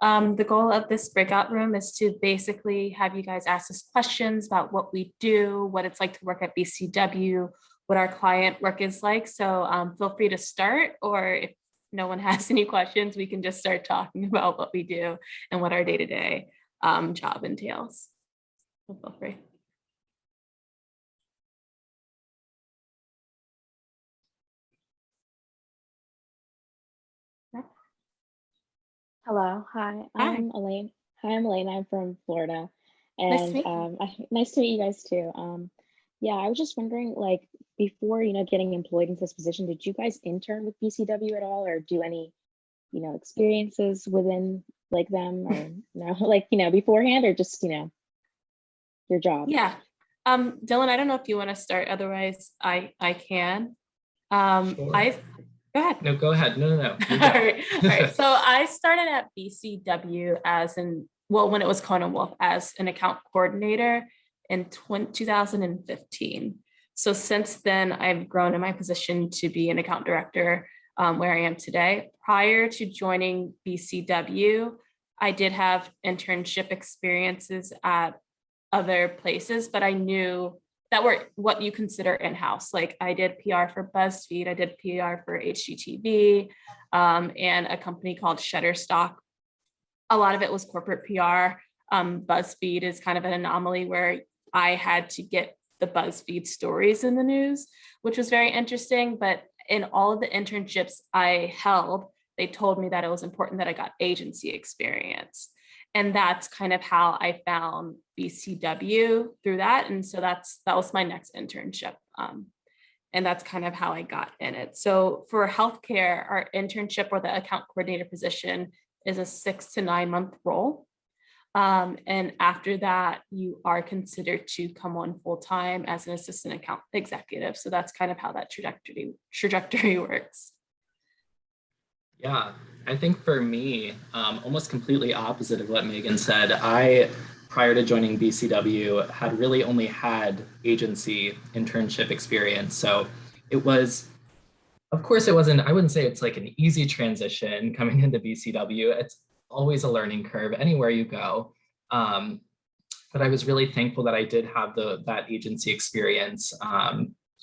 The goal of this breakout room is to basically have you guys ask us questions about what we do, what it's like to work at BCW, what our client work is like. So feel free to start, or if no one has any questions, we can just start talking about what we do and what our day-to-day job entails. So feel free. Hello, hi, Hi. I'm Elaine. Hi, I'm Elaine. I'm from Florida, Nice to and meet you. nice to meet you guys too. Yeah, I was just wondering, like, before getting employed into this position, did you guys intern with BCW at all, or do any experiences within like them, or no, like beforehand, or just your job? Yeah. Dylan, I don't know if you want to start, otherwise I can. Sure. Go ahead. No, go ahead. No. All right. All right. So I started at BCW when it was Conan Wolf, as an account coordinator in 2015. So since then, I've grown in my position to be an account director, where I am today. Prior to joining BCW, I did have internship experiences at other places, but I knew that were what you consider in-house. Like I did PR for BuzzFeed, I did PR for HGTV, and a company called Shutterstock. A lot of it was corporate PR. BuzzFeed is kind of an anomaly where I had to get the BuzzFeed stories in the news, which was very interesting. But in all of the internships I held, they told me that it was important that I got agency experience. And that's kind of how I found BCW through that. And so that was my next internship. And that's kind of how I got in it. So for healthcare, our internship or the account coordinator position is a 6 to 9 month role. And after that, you are considered to come on full time as an assistant account executive. So that's kind of how that trajectory works. Yeah, I think for me, almost completely opposite of what Megan said. Prior to joining BCW, had really only had agency internship experience. So it was, of course, I wouldn't say it's like an easy transition coming into BCW. It's always a learning curve anywhere you go. But I was really thankful that I did have that agency experience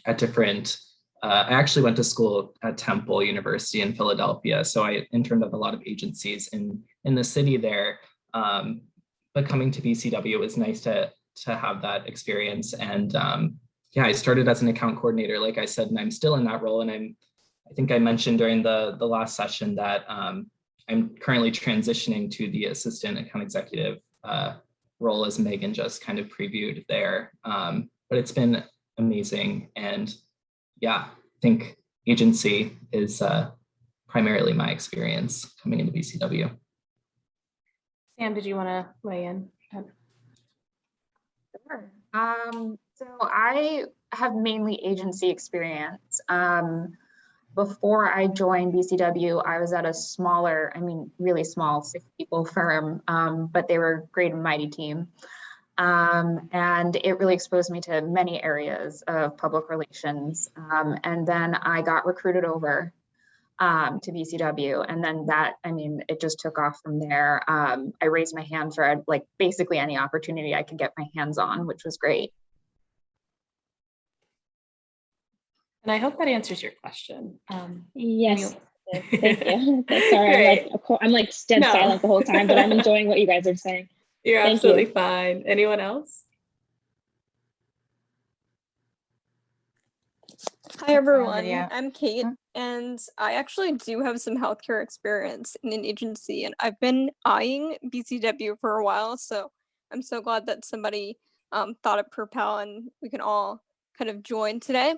at different. I actually went to school at Temple University in Philadelphia, so I interned at a lot of agencies in the city there. But coming to BCW, it was nice to have that experience. And yeah, I started as an account coordinator, like I said, and I'm still in that role. And I think I mentioned during the last session that I'm currently transitioning to the assistant account executive role, as Megan just kind of previewed there. But it's been amazing. And yeah, I think agency is primarily my experience coming into BCW. Sam, did you want to weigh in? Sure. So I have mainly agency experience. Before I joined BCW, I was at a smaller, really small 6-people firm, but they were a great and mighty team. And it really exposed me to many areas of public relations. And then I got recruited over to BCW. And then it just took off from there. I raised my hand for basically any opportunity I could get my hands on, which was great. And I hope that answers your question. Yes. Thank you. Sorry, I'm like dead silent the whole time, but I'm enjoying what you guys are saying. You're absolutely fine. Anyone else? Hi everyone, I'm Kate, and I actually do have some healthcare experience in an agency, and I've been eyeing BCW for a while, so I'm so glad that somebody thought of Propel and we can all kind of join today.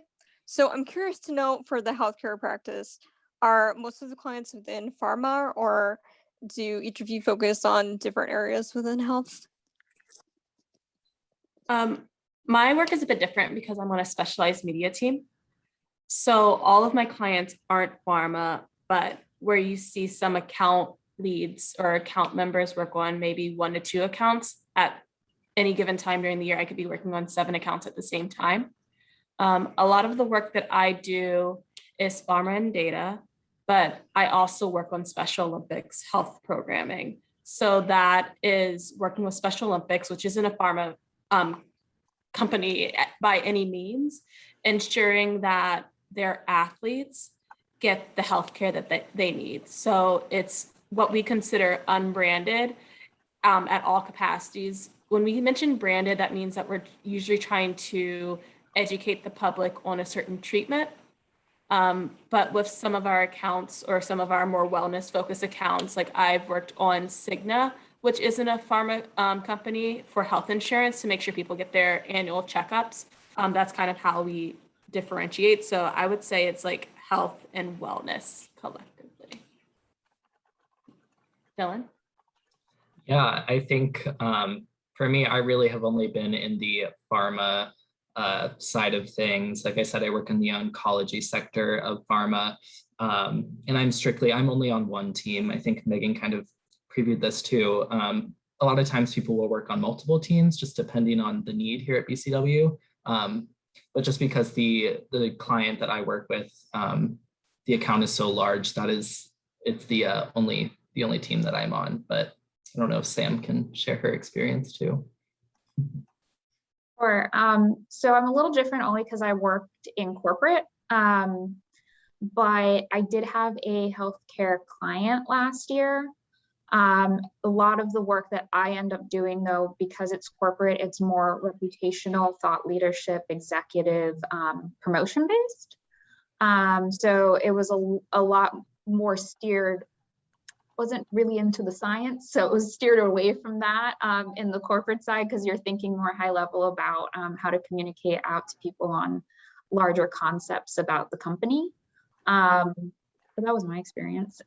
So I'm curious to know, for the healthcare practice, are most of the clients within pharma, or do each of you focus on different areas within health? My work is a bit different because I'm on a specialized media team. So all of my clients aren't pharma, but where you see some account leads or account members work on maybe 1 to 2 accounts at any given time during the year, I could be working on 7 accounts at the same time. A lot of the work that I do is pharma and data, but I also work on Special Olympics health programming. So that is working with Special Olympics, which isn't a pharma company by any means, ensuring that their athletes get the healthcare that they need. So it's what we consider unbranded at all capacities. When we mention branded, that means that we're usually trying to educate the public on a certain treatment. But with some of our accounts or some of our more wellness focused accounts, like I've worked on Cigna, which isn't a pharma company, for health insurance to make sure people get their annual checkups. That's kind of how we differentiate. So I would say it's like health and wellness collectively. Dylan? Yeah, I think for me, I really have only been in the pharma side of things. Like I said, I work in the oncology sector of pharma, and I'm only on one team. I think Megan kind of previewed this too. A lot of times people will work on multiple teams, just depending on the need here at BCW. But just because the client that I work with, the account is so large, it's the only team that I'm on. But I don't know if Sam can share her experience too. Sure. So I'm a little different only because I worked in corporate, but I did have a healthcare client last year. A lot of the work that I end up doing, though, because it's corporate, it's more reputational, thought leadership, executive, promotion based. So it was a lot more steered, wasn't really into the science, so it was steered away from that in the corporate side, because you're thinking more high level about how to communicate out to people on larger concepts about the company. But that was my experience.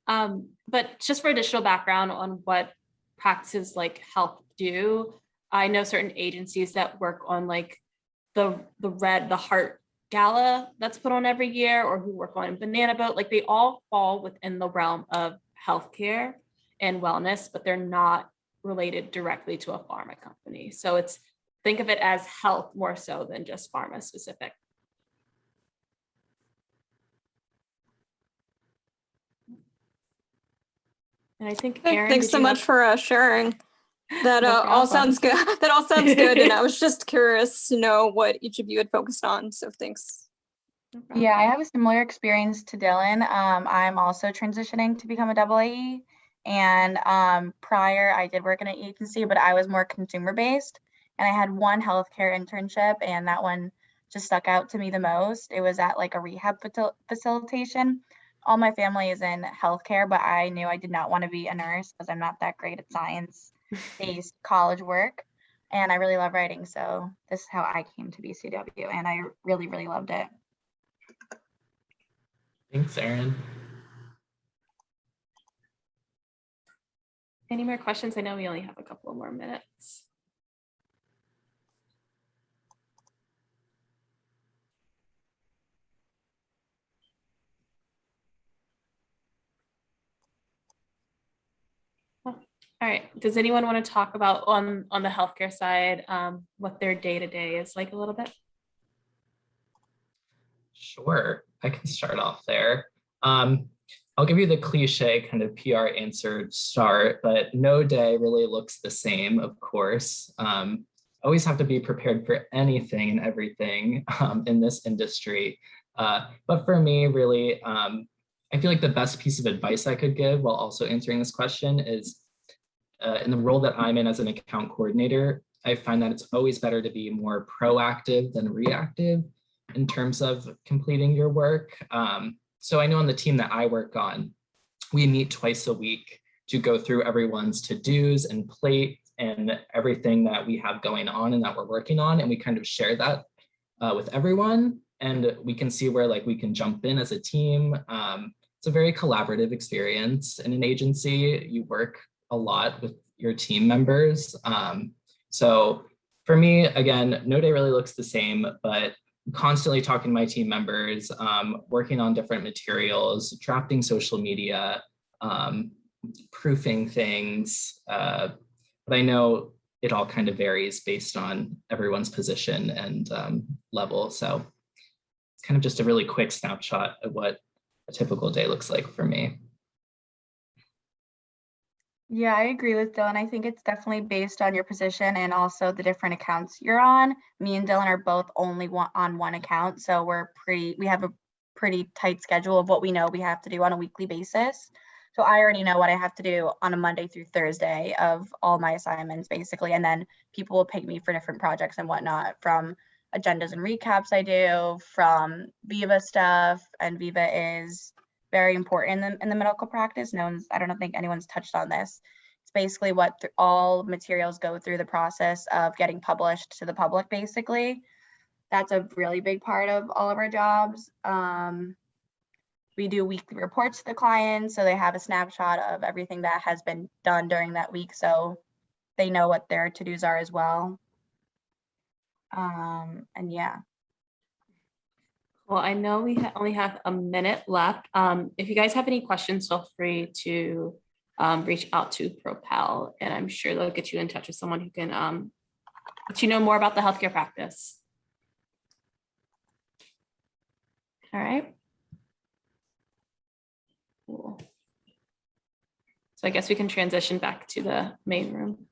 But just for additional background on what practices like health do, I know certain agencies that work on like the heart gala that's put on every year, or who work on Banana Boat. Like they all fall within the realm of healthcare and wellness, but they're not related directly to a pharma company. So think of it as health more so than just pharma specific. And I think Erin, thanks so much for sharing. That all sounds good. That all sounds good. And I was just curious to know what each of you had focused on. So thanks. No yeah, I have a similar experience to Dylan. I'm also transitioning to become a AAE. And prior, I did work in an agency, but I was more consumer based. And I had one healthcare internship, and that one just stuck out to me the most. It was at like a rehab facilitation. All my family is in healthcare, but I knew I did not want to be a nurse because I'm not that great at science-based college work. And I really love writing. So this is how I came to BCW, and I really, really loved it. Thanks, Erin. Any more questions? I know we only have a couple of more minutes. All right. Does anyone want to talk about on the healthcare side, what their day-to-day is like a little bit? Sure, I can start off there. I'll give you the cliche kind of PR answer to start, but no day really looks the same, of course. Always have to be prepared for anything and everything in this industry. But for me, really, I feel like the best piece of advice I could give while also answering this question is in the role that I'm in as an account coordinator, I find that it's always better to be more proactive than reactive in terms of completing your work. So I know on the team that I work on, we meet twice a week to go through everyone's to-dos and plate and everything that we have going on and that we're working on. And we kind of share that with everyone. And we can see where like we can jump in as a team. It's a very collaborative experience. In an agency, you work a lot with your team members. So for me, again, no day really looks the same, but constantly talking to my team members, working on different materials, drafting social media, proofing things. But I know it all kind of varies based on everyone's position and level. So it's kind of just a really quick snapshot of what a typical day looks like for me. Yeah, I agree with Dylan. I think it's definitely based on your position and also the different accounts you're on. Me and Dylan are both only on one account, so we have a pretty tight schedule of what we know we have to do on a weekly basis. So I already know what I have to do on a Monday through Thursday of all my assignments, basically, and then people will pick me for different projects and whatnot, from agendas and recaps I do, from Viva stuff, and Viva is very important in the medical practice. I don't think anyone's touched on this. It's basically what all materials go through the process of getting published to the public, basically. That's a really big part of all of our jobs. We do weekly reports to the clients, so they have a snapshot of everything that has been done during that week, so they know what their to-dos are as well. And yeah. Well, I know we only have a minute left. If you guys have any questions, feel free to reach out to Propel, and I'm sure they'll get you in touch with someone who can let you know more about the healthcare practice. All right. Cool. So I guess we can transition back to the main room.